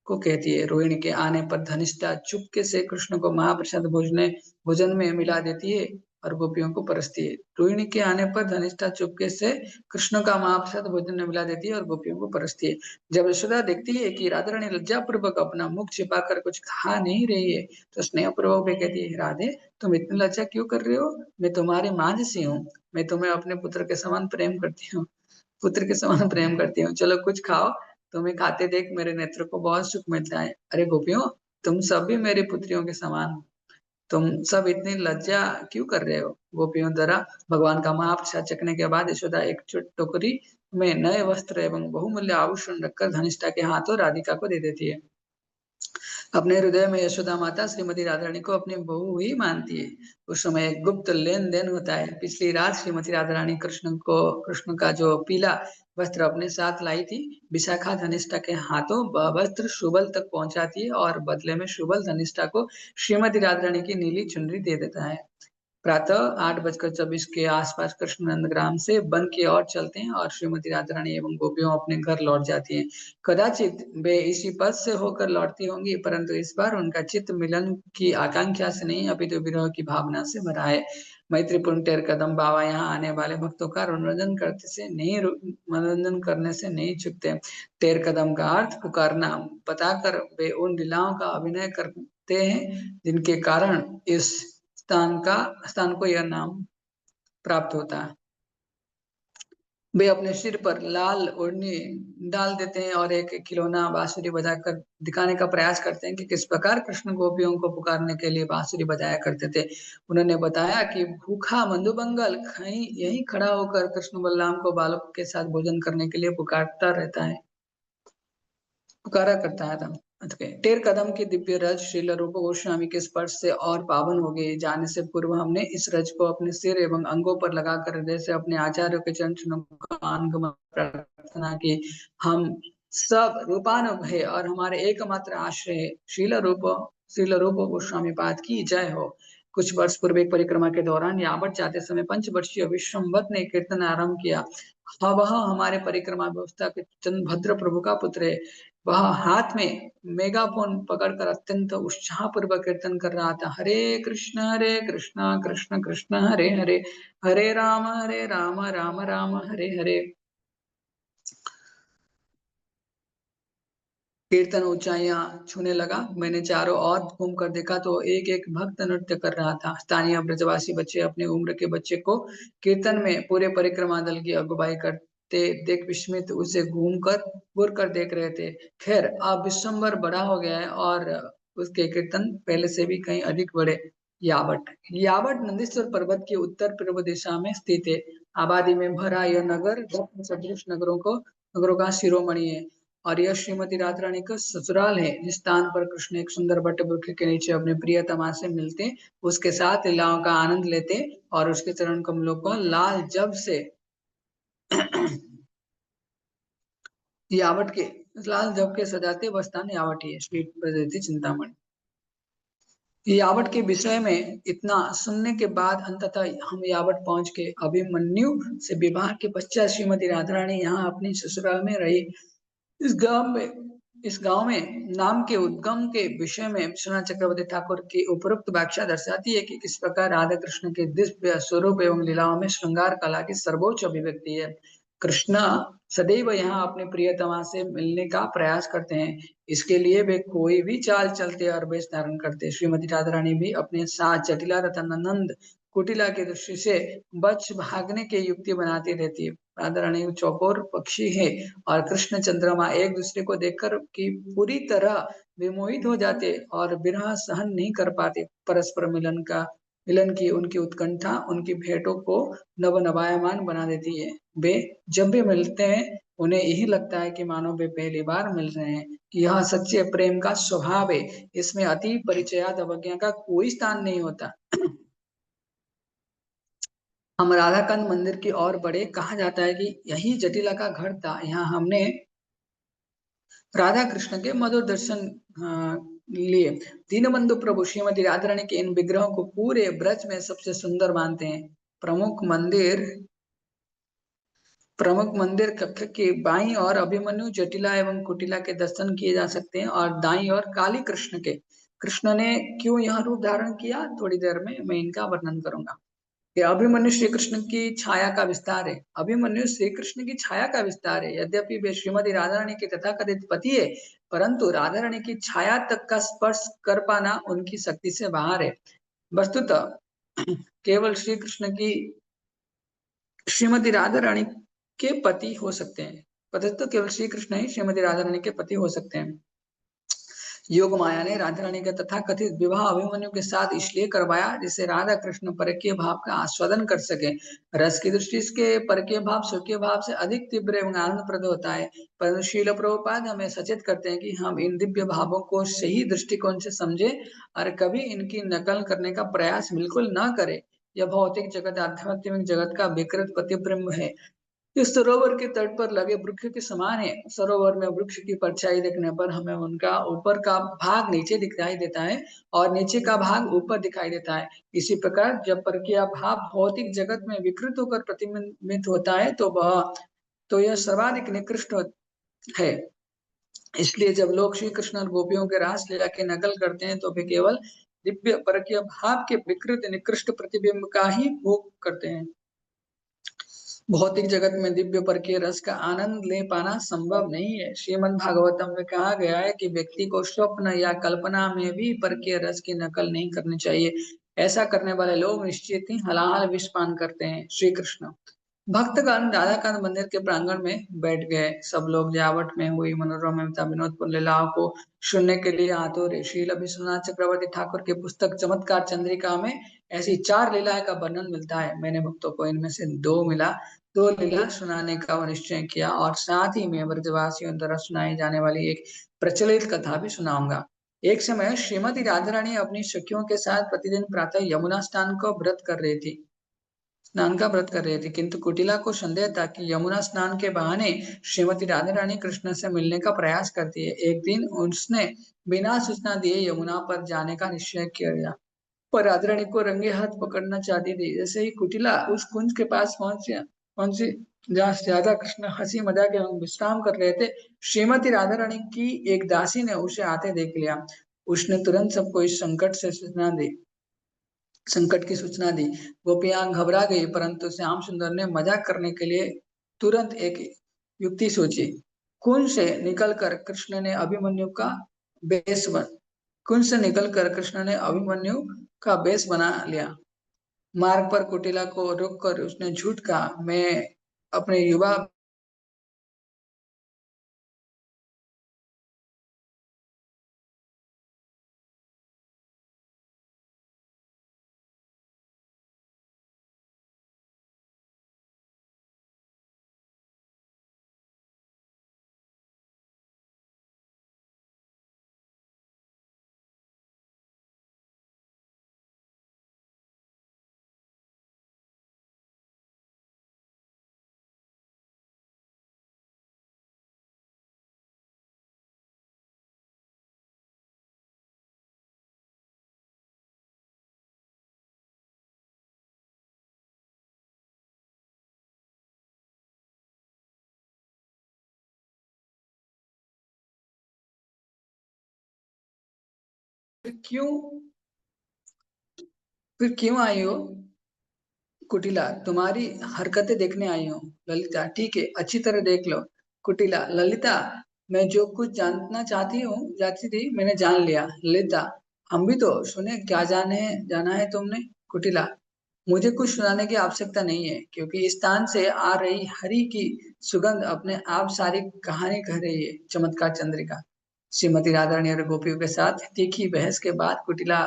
को कहती है। रोहिणी के आने पर धनिष्ठा चुपके से कृष्ण को महाप्रसाद भोजन में मिला देती है और गोपियों को परसती है। रोहिणी के आने पर धनिष्ठा चुपके से कृष्ण का महाप्रसाद भोजन में मिला देती है और गोपियों को परसती है। जब यशोदा देखती है कि राधा रानी लज्जा पूर्वक अपना मुख छिपाकर कुछ खा नहीं रही है, तो स्नेह पूर्वक वे कहती है, राधे तुम इतनी लज्जा क्यों कर रहे हो? मैं तुम्हारी माँ जैसी हूँ, मैं तुम्हें अपने पुत्र के समान प्रेम करती हूँ, पुत्र के समान प्रेम करती हूँ, चलो कुछ खाओ, तुम्हें खाते देख मेरे नेत्र को बहुत सुख मिलता है। अरे गोपियों, तुम सब भी मेरी पुत्रियों के समान हो, तुम सब इतनी लज्जा क्यों कर रहे हो? गोपियों द्वारा भगवान का महाप्रसाद चखने के बाद यशोदा एक टोकरी में नए वस्त्र एवं बहुमूल्य आभूषण रखकर धनिष्ठा के हाथों राधिका को दे देती है। अपने हृदय में यशोदा माता श्रीमती राधा रानी को अपनी बहू ही मानती है। उस समय एक गुप्त लेन देन होता है। पिछली रात श्रीमती राधा रानी कृष्ण का जो पीला वस्त्र अपने साथ लाई थी, विशाखा धनिष्ठा के हाथों वह वस्त्र शुबल तक पहुंचाती है और बदले में शुबल धनिष्ठा को श्रीमती राधा रानी की नीली चुनरी दे देता है। प्रातः 8:24 के आसपास कृष्ण नंदग्राम से वन की ओर चलते हैं और श्रीमती राधा रानी एवं गोपियों अपने घर लौट जाती हैं। कदाचित वे इसी पथ से होकर लौटती होंगी, परंतु इस बार उनका चित्त मिलन की आकांक्षा से नहीं, अपितु विरह की भावना से भरा है। मैत्रीपूर्ण टेर कदम बाबा यहाँ आने वाले भक्तों का मनोरंजन करने से नहीं चुकते। टेर कदम का अर्थ पुकारना बताकर वे उन लीलाओं का अभिनय करते हैं जिनके कारण इस स्थान को यह नाम प्राप्त होता है। वे अपने सिर पर लाल ओढ़नी डाल देते हैं और एक खिलौना बांसुरी बजाकर दिखाने का प्रयास करते हैं कि किस प्रकार कृष्ण गोपियों को पुकारने के लिए बांसुरी बजाया करते थे। उन्होंने बताया कि भूखा मंदुबंगल कहीं यहीं खड़ा होकर कृष्ण बलराम को बालकों के साथ भोजन करने के लिए पुकारा करता है था। टेर कदम की दिव्य रज श्रील रूप गोस्वामी के स्पर्श से और पावन हो गए। जाने से पूर्व हमने इस रज को अपने सिर एवं अंगों पर लगाकर हृदय से अपने आचार्यों के चरणों का अनुगमन प्रार्थना की। हम सब रूपानुग है और हमारे एकमात्र आश्रय है। श्रील रूप गोस्वामी पाद की जय हो। कुछ वर्ष पूर्व एक परिक्रमा के दौरान यावत जाते समय पंचवर्षीय विश्वम्भर ने कीर्तन आरंभ किया। वह हमारे परिक्रमा व्यवस्था के चंद्रभद्र प्रभु का पुत्र है। वह हाथ में मेगाफोन पकड़कर अत्यंत उत्साह पूर्वक कीर्तन कर रहा था, हरे कृष्णा कृष्ण कृष्ण हरे हरे, हरे राम राम राम हरे हरे। कीर्तन ऊंचाइयां छूने लगा। मैंने चारों ओर घूम कर देखा तो एक एक भक्त नृत्य कर रहा था। स्थानीय ब्रजवासी बच्चे अपनी उम्र के बच्चे को कीर्तन में पूरे परिक्रमा दल की अगुवाई करते देख विस्मित उसे घूर कर देख रहे थे। खैर अब विश्वम्भर बड़ा हो गया है और उसके कीर्तन पहले से भी कहीं अधिक बड़े। यावट यावट नंदीश्वर पर्वत की उत्तर पूर्व दिशा में स्थित है। आबादी में भरा यह नगर रत्न सदृश नगरों का शिरोमणि है। और यह श्रीमती राधा रानी का ससुराल है। जिस स्थान पर कृष्ण एक सुंदर वट वृक्ष के नीचे अपने प्रियतमा से मिलते, उसके साथ लीलाओं का आनंद लेते और उसके चरण कमलों को लाल जब से यावट के लाल जब के सजाते वह स्थान यावट ही है। श्री प्रकृति चिंतामणि। यावट के विषय में इतना सुनने के बाद अंततः हम यावट पहुंच के अभिमन्यु से विवाह के पश्चात श्रीमती राधा रानी यहाँ अपनी ससुराल में रही। इस गांव में इस गांव में नाम के उद्गम के विषय में विश्वनाथ चक्रवर्ती ठाकुर की उपरोक्त व्याख्या दर्शाती है कि किस प्रकार राधा कृष्ण के दिव्य स्वरूप एवं लीलाओं में श्रृंगार कला की सर्वोच्च अभिव्यक्ति है। कृष्ण सदैव यहाँ अपने प्रियतमा से मिलने का प्रयास करते हैं। इसके लिए वे कोई भी चाल चलते और वेश धारण करते। श्रीमती राधा रानी भी अपने साथ जटिला तथा नंद कुटिला की दृष्टि से बच भागने की युक्ति बनाती रहती है। राधा रानी चौकोर पक्षी है और कृष्ण चंद्रमा एक दूसरे को देखकर कि पूरी तरह विमोहित हो जाते और विरह सहन नहीं कर पाते। परस्पर मिलन की उनकी उत्कंठा उनकी भेंटों को नव नवायमान बना देती है। वे जब भी मिलते हैं उन्हें यही लगता है कि मानो वे पहली बार मिल रहे हैं। कि यह सच्चे प्रेम का स्वभाव है। इसमें अति परिचयात अवज्ञा का कोई स्थान नहीं होता। हम राधाकांत मंदिर की ओर बढ़े। कहा जाता है कि यही जटिला का घर था। यहाँ हमने राधा कृष्ण के मधुर दर्शन लिए। दीनबंधु प्रभु श्रीमती राधा रानी के इन विग्रहों को पूरे ब्रज में सबसे सुंदर मानते हैं। प्रमुख मंदिर कक्ष के बाईं और अभिमन्यु जटिला एवं कुटिला के दर्शन किए जा सकते हैं और दाईं और काली कृष्ण के। कृष्ण ने क्यों यह रूप धारण किया, थोड़ी देर में मैं इनका वर्णन करूंगा। कि अभिमन्यु श्री कृष्ण की छाया का विस्तार है। अभिमन्यु श्री कृष्ण की छाया का विस्तार है। यद्यपि वे श्रीमती राधा रानी के तथाकथित पति है, परंतु राधा रानी की छाया तक का स्पर्श कर पाना उनकी शक्ति से बाहर है। वस्तुतः केवल श्री कृष्ण की श्रीमती राधा रानी के पति हो सकते हैं। तो केवल श्री कृष्ण ही श्रीमती राधा रानी के पति हो सकते हैं। योग माया ने राधा रानी का तथाकथित विवाह अभिमन्यु के साथ इसलिए करवाया जिससे राधा कृष्ण परकीय भाव का आस्वादन कर सके। रस की दृष्टि से परकीय भाव स्वकीय भाव से अधिक तीव्र एवं आनंदप्रद होता है। परंतु शील प्रभुपाद हमें सचेत करते हैं कि हम इन दिव्य भावों को सही दृष्टिकोण से समझे और कभी इनकी नकल करने का प्रयास बिल्कुल न करें। यह भौतिक जगत आध्यात्मिक जगत का विकृत प्रतिबिंब है। इस सरोवर के तट पर लगे वृक्ष के समान है। सरोवर में वृक्ष की परछाई देखने पर हमें उनका ऊपर का भाग नीचे दिखाई देता है और नीचे का भाग ऊपर दिखाई देता है। इसी प्रकार जब परकीय भाव भौतिक जगत में विकृत होकर प्रतिबिंबित होता है तो यह सर्वाधिक निकृष्ट है। इसलिए जब लोग श्री कृष्ण और गोपियों के रास लीला की नकल करते हैं तो वे केवल दिव्य परकीय भाव के विकृत निकृष्ट प्रतिबिंब का ही भोग करते हैं। भौतिक जगत में दिव्य परकीय रस का आनंद ले पाना संभव नहीं है। श्रीमद् भागवतम में कहा गया है कि व्यक्ति को स्वप्न या कल्पना में भी परकीय रस की नकल नहीं करनी चाहिए। ऐसा करने वाले लोग निश्चित ही हलाहल विष पान करते हैं। श्री कृष्ण भक्तगण राधाकांत मंदिर के प्रांगण में बैठ गए। सब लोग जावट में हुई मनोरम एवं विनोदपूर्ण लीलाओं को सुनने के लिए आतुर है। श्रील विश्वनाथ चक्रवर्ती ठाकुर की पुस्तक चमत्कार चंद्रिका में ऐसी 4 लीलाएं का वर्णन मिलता है। मैंने भक्तों को इनमें से 2 लीला सुनाने का निश्चय किया और साथ ही में ब्रजवासियों द्वारा सुनाई जाने वाली एक प्रचलित कथा भी सुनाऊंगा। एक समय श्रीमती राधा रानी अपनी सखियों के साथ प्रतिदिन प्रातः यमुना स्नान का व्रत कर रहे थे, किंतु कुटिला को संदेह था कि यमुना स्नान के बहाने श्रीमती राधा रानी कृष्ण से मिलने का प्रयास करती है। एक दिन उसने बिना सूचना दिए यमुना पर जाने का निश्चय किया, पर राधा रानी को रंगे हाथ पकड़ना चाहती थी। जैसे ही कुटिला उस कुंज के पास पहुंची जहाँ राधा कृष्ण हंसी मजाक एवं विश्राम कर रहे थे, श्रीमती राधा रानी की एक दासी ने उसे आते देख लिया। उसने तुरंत सबको इस संकट की सूचना दी। गोपियां घबरा गई, परंतु श्याम सुंदर ने मजाक करने के लिए तुरंत एक युक्ति सोची। कुंज से निकलकर कृष्ण ने अभिमन्यु का बेस बन कुंज से निकलकर कृष्ण ने अभिमन्यु का बेस बना लिया। मार्ग पर कुटिला को रोककर उसने झूठ कहा, मैं अपने युवा। क्यों फिर क्यों आई हो? कुटिला, तुम्हारी हरकतें देखने आई हूँ। ललिता, ठीक है, अच्छी तरह देख लो। कुटिला, ललिता, मैं जो कुछ जानना चाहती थी मैंने जान लिया। ललिता, हम भी तो सुने, क्या जाना है तुमने? कुटिला, मुझे कुछ सुनाने की आवश्यकता नहीं है, क्योंकि इस स्थान से आ रही हरि की सुगंध अपने आप सारी कहानी कह रही है। चमत्कार चंद्रिका। श्रीमती राधारानी और गोपियों के साथ तीखी बहस के बाद कुटिला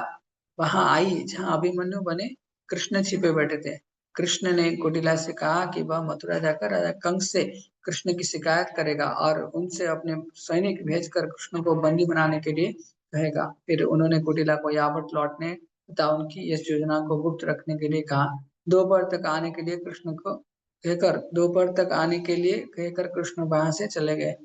वहां आई, जहां अभिमन्यु बने कृष्ण छिपे बैठे थे। कृष्ण ने कुटिला से कहा कि वह मथुरा जाकर राजा कंस से कृष्ण की शिकायत करेगा और उनसे अपने सैनिक भेजकर कृष्ण को बंदी बनाने के लिए कहेगा। फिर उन्होंने कुटिला को यावत लौटने तथा उनकी इस योजना को गुप्त रखने के लिए कहा। दोपहर तक आने के लिए कहकर कृष्ण वहां से चले गए।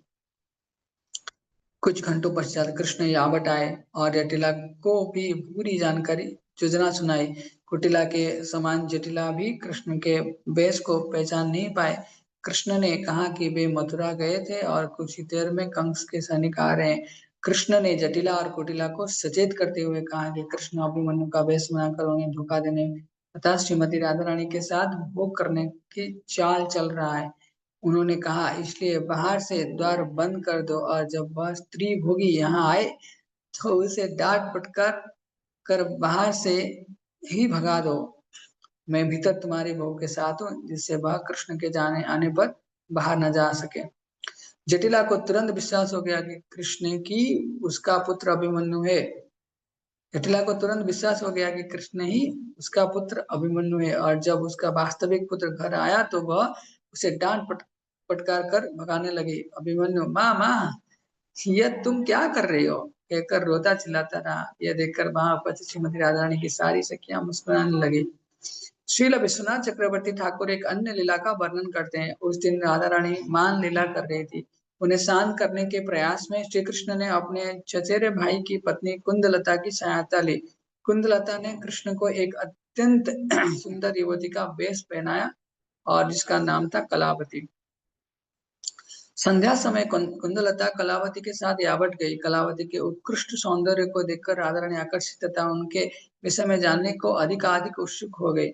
कुछ घंटों पश्चात कृष्ण यावत आए और जटिला को भी पूरी जानकारी योजना सुनाई। कुटिला के समान जटिला भी कृष्ण के वेश को पहचान नहीं पाए। कृष्ण ने कहा कि वे मथुरा गए थे और कुछ ही देर में कंस के सैनिक आ रहे हैं। कृष्ण ने जटिला और कुटिला को सचेत करते हुए कहा कि कृष्ण अभिमन्यु का वेश बनाकर उन्हें धोखा देने तथा श्रीमती राधा रानी के साथ भोग करने की चाल चल रहा है। उन्होंने कहा, इसलिए बाहर से द्वार बंद कर दो और जब वह स्त्री भोगी यहाँ आए तो उसे डांट फटकार कर बाहर से ही भगा दो। मैं भीतर तुम्हारी बहू के साथ हूँ, जिससे वह कृष्ण के जाने आने पर बाहर न जा सके। जटिला को तुरंत विश्वास हो गया कि कृष्ण की उसका पुत्र अभिमन्यु है। जटिला को तुरंत विश्वास हो गया कि कृष्ण ही उसका पुत्र अभिमन्यु है, और जब उसका वास्तविक पुत्र घर आया तो वह उसे फटकार कर भगाने लगी। अभिमन्यु, माँ माँ, यह तुम क्या कर रही हो? कहकर रोता चिल्लाता रहा। यह देखकर वहां उपस्थित श्रीमती राधा रानी की सारी सखियां मुस्कुराने लगी। श्रील विश्वनाथ चक्रवर्ती ठाकुर एक अन्य लीला का वर्णन करते हैं। उस दिन राधा रानी मान लीला कर रही थी। उन्हें शांत करने के प्रयास में श्री कृष्ण ने अपने चचेरे भाई की पत्नी कुंदलता की सहायता ली। कुंदलता ने कृष्ण को एक अत्यंत सुंदर युवती का वेश पहनाया और जिसका नाम था कलावती। संध्या समय कुंदलता कलावती के साथ यावत गई। कलावती के उत्कृष्ट सौंदर्य को देखकर राधा रानी आकर्षित तथा उनके विषय में जानने को अधिक उत्सुक हो गई।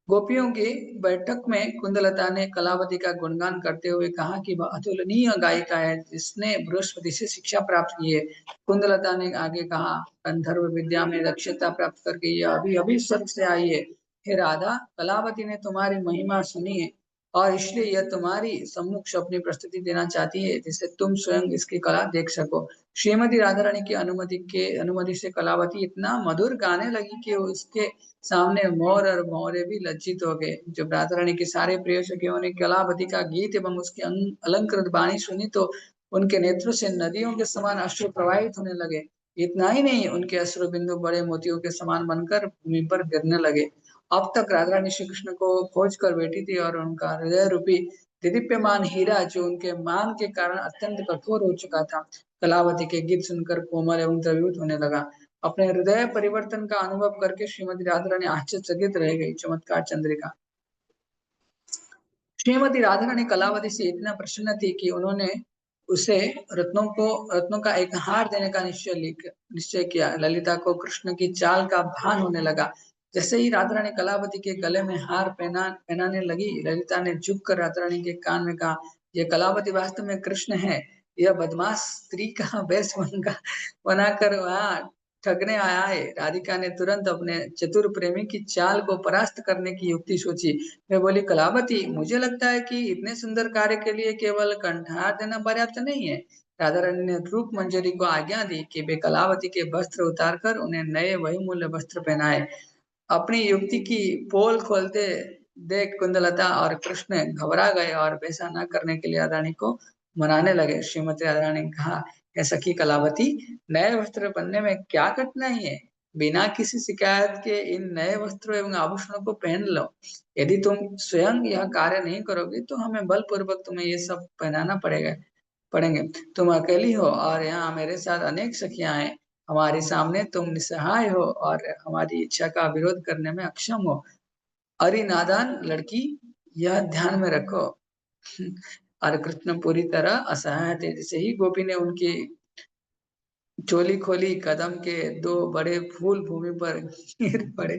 गोपियों की बैठक में कुंदलता ने कलावती का गुणगान करते हुए कहा कि वह अतुलनीय गायिका है, जिसने बृहस्पति से शिक्षा प्राप्त की है। कुंदलता ने आगे कहा, गंधर्व विद्या में दक्षता प्राप्त करके यह अभी अभी स्वर्ग से आई है। हे राधा, कलावती ने तुम्हारी महिमा सुनी है और इसलिए यह तुम्हारी सम्मुख अपनी प्रस्तुति देना चाहती है, जिससे तुम स्वयं इसकी कला देख सको। श्रीमती राधा रानी की अनुमति से कलावती इतना मधुर गाने लगी कि उसके सामने मोर और भौरे भी लज्जित हो गए। जब राधा रानी के सारे प्रियसखियों ने कलावती का गीत एवं उसकी अलंकृत वाणी सुनी तो उनके नेत्रों से नदियों के समान अश्रु प्रवाहित होने लगे। इतना ही नहीं, उनके अश्रु बिंदु बड़े मोतियों के समान बनकर भूमि पर गिरने लगे। अब तक राधा रानी श्री कृष्ण को खोज कर बैठी थी और उनका हृदय रूपी दिदीप्यमान हीरा, जो उनके मान के कारण अत्यंत कठोर हो चुका था, कलावती के गीत सुनकर कोमल एवं द्रवीभूत होने लगा। अपने हृदय परिवर्तन का अनुभव करके श्रीमती राधा रानी आश्चर्यचकित रह गई। चमत्कार चंद्रिका। श्रीमती राधा रानी कलावती से इतना प्रसन्न थी कि उन्होंने उसे रत्नों का एक हार देने का निश्चय किया। ललिता को कृष्ण की चाल का भान होने लगा। जैसे ही राधा रानी कलावती के गले में हार पहनाने लगी, ललिता ने झुक कर राधा रानी के कान में कहा, ये कलावती वास्तव में कृष्ण है। यह बदमाश स्त्री का वेश बनाकर वहां ठगने आया है। राधिका ने तुरंत अपने चतुर प्रेमी की चाल को परास्त करने की युक्ति सोची। वे बोली, कलावती, मुझे लगता है कि इतने सुंदर कार्य के लिए केवल कंठार देना पर्याप्त नहीं है। राधा रानी ने रूप मंजरी को आज्ञा दी कि वे कलावती के वस्त्र उतारकर उन्हें नए बहुमूल्य वस्त्र पहनाए। अपनी युक्ति की पोल खोलते देख कुंदलता और कृष्ण घबरा गए और वैसा न करने के लिए राधा रानी को मनाने लगे। श्रीमती राधा रानी ने कहा, हे सखी कलावती, नए वस्त्र पहनने में क्या कठिनाई है? बिना किसी शिकायत के इन नए वस्त्रों एवं आभूषणों को पहन लो। यदि तुम स्वयं यह कार्य नहीं करोगे तो हमें बलपूर्वक तुम्हें ये सब पहनाना पड़ेंगे। तुम अकेली हो और यहाँ मेरे साथ अनेक सखियां हैं। हमारे सामने तुम निसहाय हो और हमारी इच्छा का विरोध करने में अक्षम हो। अरे नादान लड़की, यह ध्यान में रखो। और कृष्ण पूरी तरह असहाय थे। जैसे ही गोपी ने उनकी चोली खोली, कदम के दो बड़े फूल भूमि पर गिर पड़े।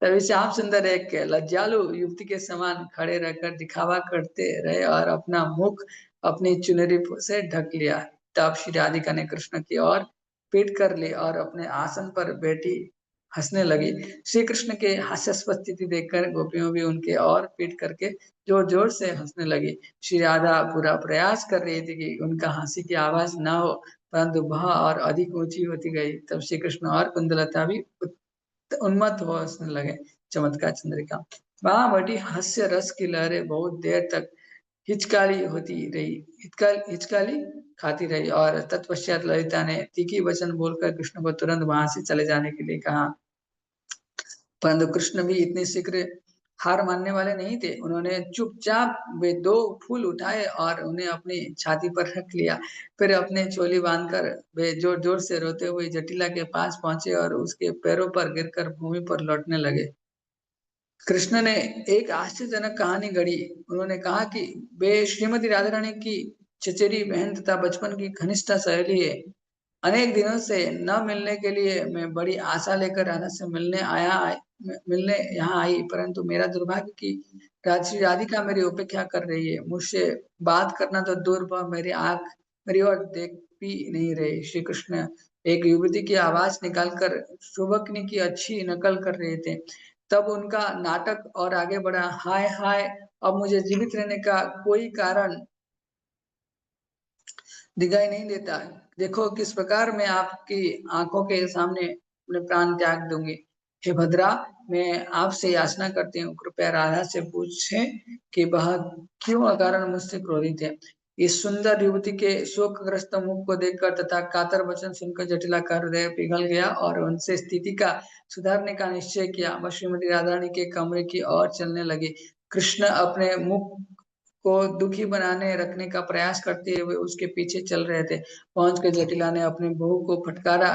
तभी श्याम सुंदर एक लज्जालु युवती के समान खड़े रहकर दिखावा करते रहे और अपना मुख अपनी चुनरी से ढक लिया। तब श्री राधिका ने कृष्ण की ओर पीठ कर ली और अपने आसन पर बैठी हंसने लगी। श्री कृष्ण के हास्यास्पद स्थिति देखकर गोपियों भी उनके ओर पीठ करके जोर जोर से हंसने लगी। श्री राधा पूरा प्रयास कर रही थी कि उनका हंसी की आवाज ना हो, परंतु वह और अधिक ऊंची होती गई। तब श्री कृष्ण और कुंदलता भी उन्मत्त हो हंसने लगे। चमत्कार चंद्रिका। वहां बैठी हास्य रस की लहरें बहुत देर तक हिचकाली होती रही, हिचकाली खाती रही और तत्पश्चात ललिता ने तीखी वचन बोलकर कृष्ण को तुरंत वहां से चले जाने के लिए कहा। परंतु कृष्ण भी इतनी शीघ्र हार मानने वाले नहीं थे। उन्होंने चुपचाप वे दो फूल उठाए और उन्हें अपनी छाती पर रख लिया। फिर अपने चोली बांधकर वे जोर जोर से रोते हुए जटिला के पास पहुंचे और उसके पैरों पर गिरकर भूमि पर लौटने लगे। कृष्ण ने एक आश्चर्यजनक कहानी गढ़ी। उन्होंने कहा कि वे श्रीमती राधा रानी की चचेरी बहन तथा बचपन की घनिष्ठ सहेली है। अनेक दिनों से न मिलने के लिए मैं बड़ी आशा लेकर राधा से मिलने यहाँ आई, परंतु मेरा दुर्भाग्य कि राजश्री राधिका मेरी उपेक्षा कर रही है। मुझसे बात करना तो दूर, वह मेरी आंख मेरी ओर देख भी नहीं रही। श्री कृष्ण एक युवती की आवाज निकालकर शुभकनी की अच्छी नकल कर रहे थे। तब उनका नाटक और आगे बढ़ा। हाय हाय, अब मुझे जीवित रहने का कोई कारण दिखाई नहीं देता। देखो किस प्रकार मैं आपकी आंखों के सामने अपने प्राण त्याग दूंगी। हे भद्रा, मैं आपसे याचना करती हूँ, कृपया राधा से पूछें कि वह क्यों अकारण मुझसे क्रोधित है। इस सुंदर युवती के शोकग्रस्त मुख को देखकर तथा कातर वचन सुनकर जटिला का हृदय पिघल गया और उनसे स्थिति का सुधारने का निश्चय किया। वह श्रीमती राधा रानी के कमरे की ओर चलने लगी। कृष्ण अपने मुख को दुखी बनाने रखने का प्रयास करते हुए उसके पीछे चल रहे थे। पहुंच के जटिला ने अपनी बहू को फटकारा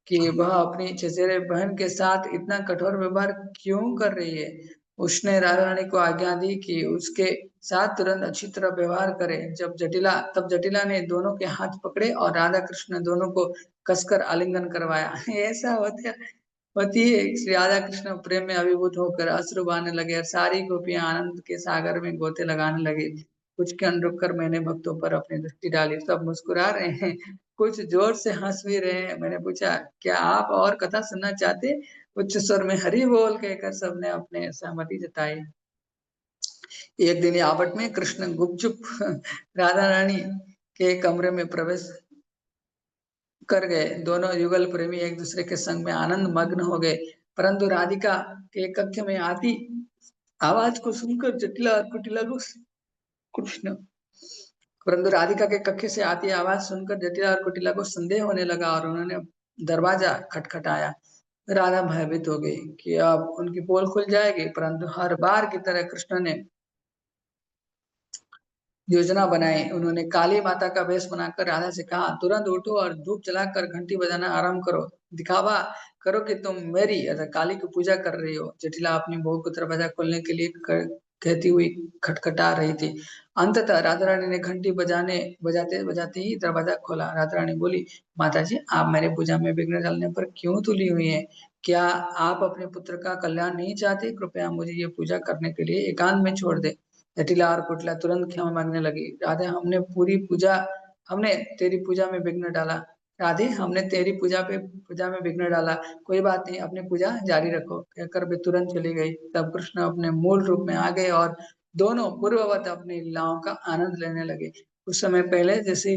कि वह अपनी चचेरे बहन के साथ इतना कठोर व्यवहार क्यों कर रही है। उसने राधा रानी को आज्ञा दी कि उसके साथ तुरंत अच्छी तरह व्यवहार करे। तब जटिला ने दोनों के हाथ पकड़े और राधा कृष्ण दोनों को कसकर आलिंगन करवाया। ऐसा होती है। श्री राधा कृष्ण प्रेम में अभिभूत होकर अश्रु बहाने लगे और सारी गोपियां आनंद के सागर में गोते लगाने लगी। कुछ क्षण रुककर मैंने भक्तों पर अपनी दृष्टि डाली। सब मुस्कुरा रहे हैं, कुछ जोर से हंस भी रहे हैं। मैंने पूछा, क्या आप और कथा सुनना चाहते? उच्च स्वर में हरि बोल कहकर सबने अपने सहमति जताई। एक दिन यावट में कृष्ण गुपचुप राधा रानी के कमरे में प्रवेश कर गए। दोनों युगल प्रेमी एक दूसरे के संग में आनंद मग्न हो गए। परंतु राधिका के कक्ष में आती आवाज को सुनकर जटिला और कुटिला को कृष्ण परंतु राधिका के कक्ष से आती आवाज सुनकर जटिला और कुटिला को संदेह होने लगा और उन्होंने दरवाजा खटखटाया। राधा भयभीत हो गई कि अब उनकी पोल खुल जाएगी, परंतु हर बार की तरह कृष्ण ने योजना बनाई। उन्होंने काली माता का वेश बनाकर राधा से कहा, तुरंत उठो और धूप जलाकर घंटी बजाना आरंभ करो। दिखावा करो कि तुम मेरी अर्थात काली की पूजा कर रही हो। जटिला अपनी बहू को दरवाजा खोलने के लिए कहती हुई खटखटा रही थी। अंततः राधा रानी ने घंटी बजाते बजाते ही दरवाजा खोला। राधा रानी बोली, माता जी, आप मेरे पूजा में विघ्न डालने पर क्यों तुली हुई है? क्या आप अपने पुत्र का कल्याण नहीं चाहते? कृपया मुझे ये पूजा करने के लिए एकांत में छोड़ दे। जटिला और कुटिला तुरंत क्षमा मांगने लगी। राधे हमने तेरी पूजा में विघ्न डाला। राधे हमने तेरी पूजा में विघ्न डाला, कोई बात नहीं, अपनी पूजा जारी रखो, कहकर वे तुरंत चली गई। तब कृष्ण अपने मूल रूप में आ गए और दोनों पूर्ववत अपनी लीलाओं का आनंद लेने लगे। कुछ समय पहले जैसे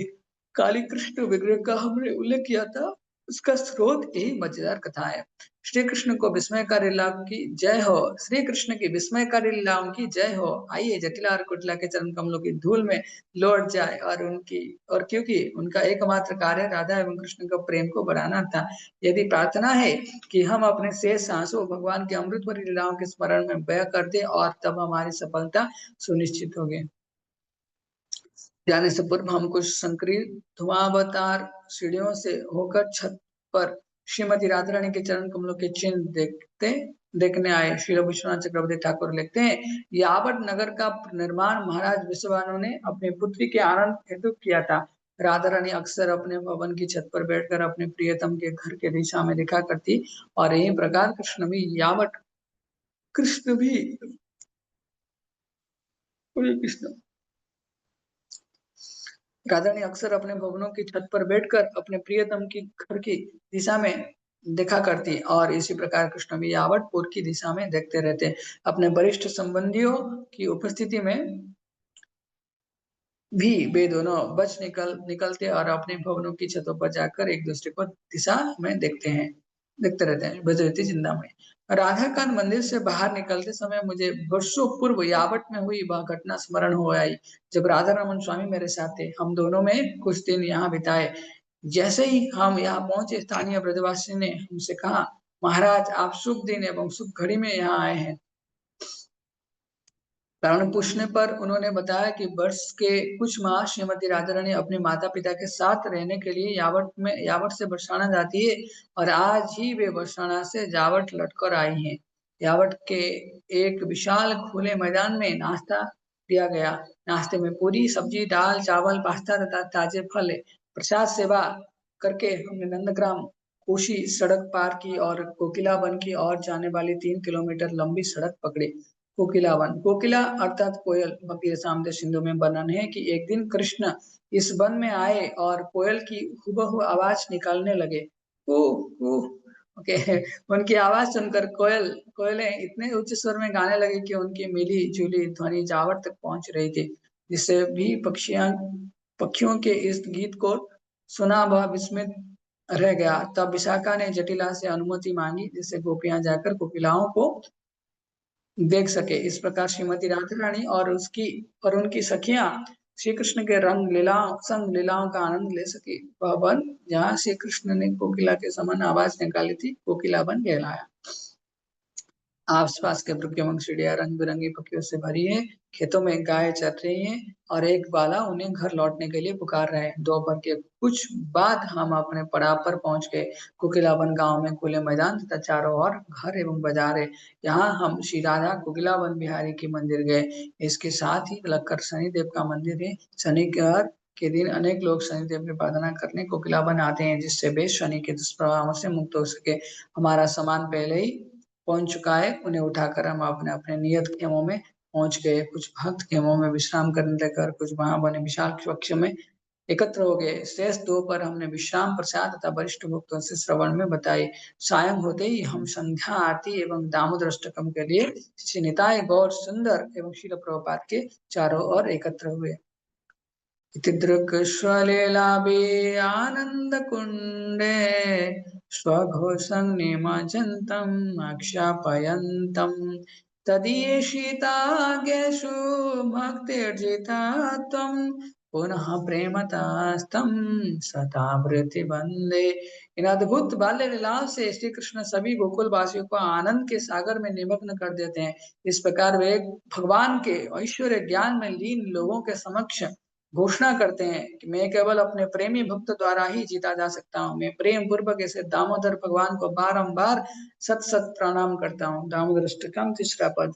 काली कृष्ण विग्रह का हमने उल्लेख किया था, उसका स्रोत यही मजेदार कथा है। श्री कृष्ण को विस्मयकारी लीलाओं की जय हो। श्री कृष्ण की विस्मयकारी लीलाओं की जय हो। आइए जटिला और कुटिला के चरण कमलों की धूल में लौट जाए और क्योंकि उनका एकमात्र कार्य राधा एवं कृष्ण का प्रेम को बढ़ाना था, यदि प्रार्थना है कि हम अपने शेष सांसों भगवान की अमृत भरी लीलाओं के स्मरण में व्यय कर दें और तब हमारी सफलता सुनिश्चित होगी। जाने से पूर्व हम कुछ संक्रिय धुआंधार सीढ़ियों से होकर छत पर श्रीमती राधा रानी के चरण कमलों के चिन्ह देखने आए। श्री विश्वनाथ चक्रवर्ती ठाकुर लिखते हैं, यावत नगर का निर्माण महाराज विश्वभानु ने अपनी पुत्री के आनंद हेतु किया था। राधा रानी अक्सर अपने भवन की छत पर बैठकर अपने प्रियतम के घर के दिशा में देखा करती और यही प्रकार कृष्ण भी कृष्ण राधा ने अक्सर अपने भवनों की छत पर बैठकर अपने प्रियतम की घर की दिशा में देखा करती और इसी प्रकार कृष्ण भी यावतपुर की दिशा में देखते रहते। अपने वरिष्ठ संबंधियों की उपस्थिति में भी वे दोनों निकलते और अपने भवनों की छतों पर जाकर एक दूसरे को दिशा में देखते रहते हैं। बजरती जिंदा में राधा कांड मंदिर से बाहर निकलते समय मुझे वर्षों पूर्व यावत में हुई वह घटना स्मरण हो आई, जब राधा रमन स्वामी मेरे साथ थे। हम दोनों में कुछ दिन यहाँ बिताए। जैसे ही हम यहाँ पहुंचे, स्थानीय ब्रजवासी ने हमसे कहा, महाराज आप शुभ दिन एवं शुभ घड़ी में यहाँ आए हैं। कारण पूछने पर उन्होंने बताया कि वर्ष के कुछ माह श्रीमती राधा रानी अपने माता पिता के साथ रहने के लिए यावत से बरसाना जाती है और आज ही वे बरसाना से जावट लौटकर आई हैं। यावट के एक विशाल खुले मैदान में नाश्ता दिया गया। नाश्ते में पूरी सब्जी दाल चावल पास्ता तथा ताजे फल है। प्रसाद सेवा करके हमने नंदग्राम कोशी सड़क पार की और कोकिला वन की ओर जाने वाली 3 किलोमीटर लंबी सड़क पकड़ी। कोकिला वन, कोकिला अर्थात कोयल, भक्ति रसामृत सिंधु में वर्णन है कि एक दिन कृष्ण इस वन में आए और कोयल की हुबहू आवाज निकालने लगे। कुह ओके। उनकी आवाज सुनकर कोयलें इतने उच्च स्वर में गाने लगे कि उनकी मिली जुली ध्वनि जावट तक पहुंच रही थी, जिससे भी पक्षियों के इस गीत को सुना वह विस्मित रह गया। तब विशाखा ने जटिला से अनुमति मांगी, जिससे गोपियां जाकर कोकिलाओं को देख सके। इस प्रकार श्रीमती राधा रानी और उनकी सखियां श्री कृष्ण के संग लीलाओं का आनंद ले सके। वह वन जहाँ श्री कृष्ण ने कोकिला के समान आवाज निकाली थी, कोकिला वन कहलाया। आसपास के वृक्ष एवं सीढ़ियां रंग बिरंगी पक्षियों से भरी है। खेतों में गाय चर रही हैं और एक बाला उन्हें घर लौटने के लिए पुकार रहे हैं। दोपहर के कुछ बाद हम अपने पड़ाव पर पहुंच गए। कोकिलावन गांव में खुले मैदान तथा चारों ओर घर एवं बाजार है। यहाँ हम श्री राधा कोकिलावन बिहारी के मंदिर गए। इसके साथ ही लगकर शनिदेव का मंदिर है। शनिवार के दिन अनेक लोग शनिदेव की प्रार्थना करने कोकिलावन आते हैं, जिससे वे शनि के दुष्प्रभावों से मुक्त हो सके। हमारा सामान पहले ही पहुंच चुका है। उन्हें उठाकर हम अपने अपने नियत खेमों में पहुंच गए। कुछ भक्त खेमों में विश्राम करने लगे, कुछ वहां बने विशाल कक्ष में एकत्र हो गए। शेष दोपहर हमने विश्राम प्रसाद तथा वरिष्ठ भक्तों से श्रवण में बताई। सायं होते ही हम संध्या आरती एवं दामोदर अष्टकम के लिए श्री निताय गौर सुंदर एवं शील प्रभुपाद के चारों ओर एकत्र हुए। दृक्स्वलीलाभि आनन्दकुण्डे स्वघोषं निमज्जन्तम् आख्यापयन्तम् तदीयशीताग्येषु भक्तिर्जिता त्वं पुनः प्रेमतास्तं सतावृत्ति वन्दे। इन अद्भुत बाल्य लीलाओं से श्री कृष्ण सभी गोकुल वासियों को आनंद के सागर में निमग्न कर देते हैं। इस प्रकार वे भगवान के ऐश्वर्य ज्ञान में लीन लोगों के समक्ष घोषणा करते हैं कि मैं केवल अपने प्रेमी भक्त द्वारा ही जीता जा सकता हूँ। मैं प्रेम पूर्वक ऐसे दामोदर भगवान को बारंबार सत सत प्रणाम करता हूँ। दामोदर अष्टकम 3रा पद।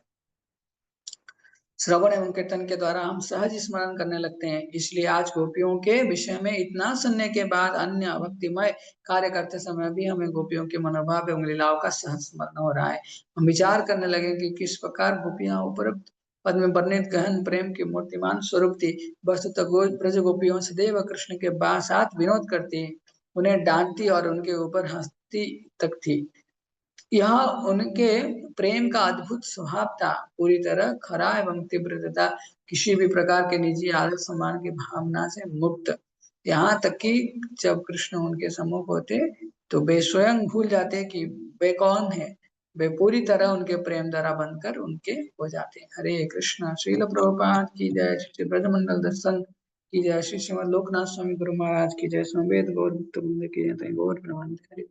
श्रवण एवं कीर्तन के द्वारा हम सहज स्मरण करने लगते हैं। इसलिए आज गोपियों के विषय में इतना सुनने के बाद अन्य भक्तिमय कार्य करते समय भी हमें गोपियों के मनोभाव एवं लीलाओं का सहज स्मरण हो रहा है। हम विचार करने लगे कि किस प्रकार गोपियां उपरोक्त पद में वर्णित गहन प्रेम की मूर्तिमान स्वरूप थी। वस्तुतः ब्रज गोपियों सदैव कृष्ण के साथ विनोद करती, उन्हें डांटती और उनके ऊपर हंसती तक थी। यह उनके प्रेम का अद्भुत स्वभाव था, पूरी तरह खरा एवं तीव्र तथा किसी भी प्रकार के निजी आदर सम्मान की भावना से मुक्त। यहाँ तक कि जब कृष्ण उनके सम्मुख होते तो वे स्वयं भूल जाते कि वे कौन है, वे पूरी तरह उनके प्रेम द्वारा बनकर उनके हो जाते। हरे कृष्णा। श्रील प्रभुपाद की जय। श्री ब्रजमंडल दर्शन की जय। श्री श्रीमद लोकनाथ स्वामी गुरु महाराज की जय। समवेत गौर की जय। गौर ब्रह्मांड हरि।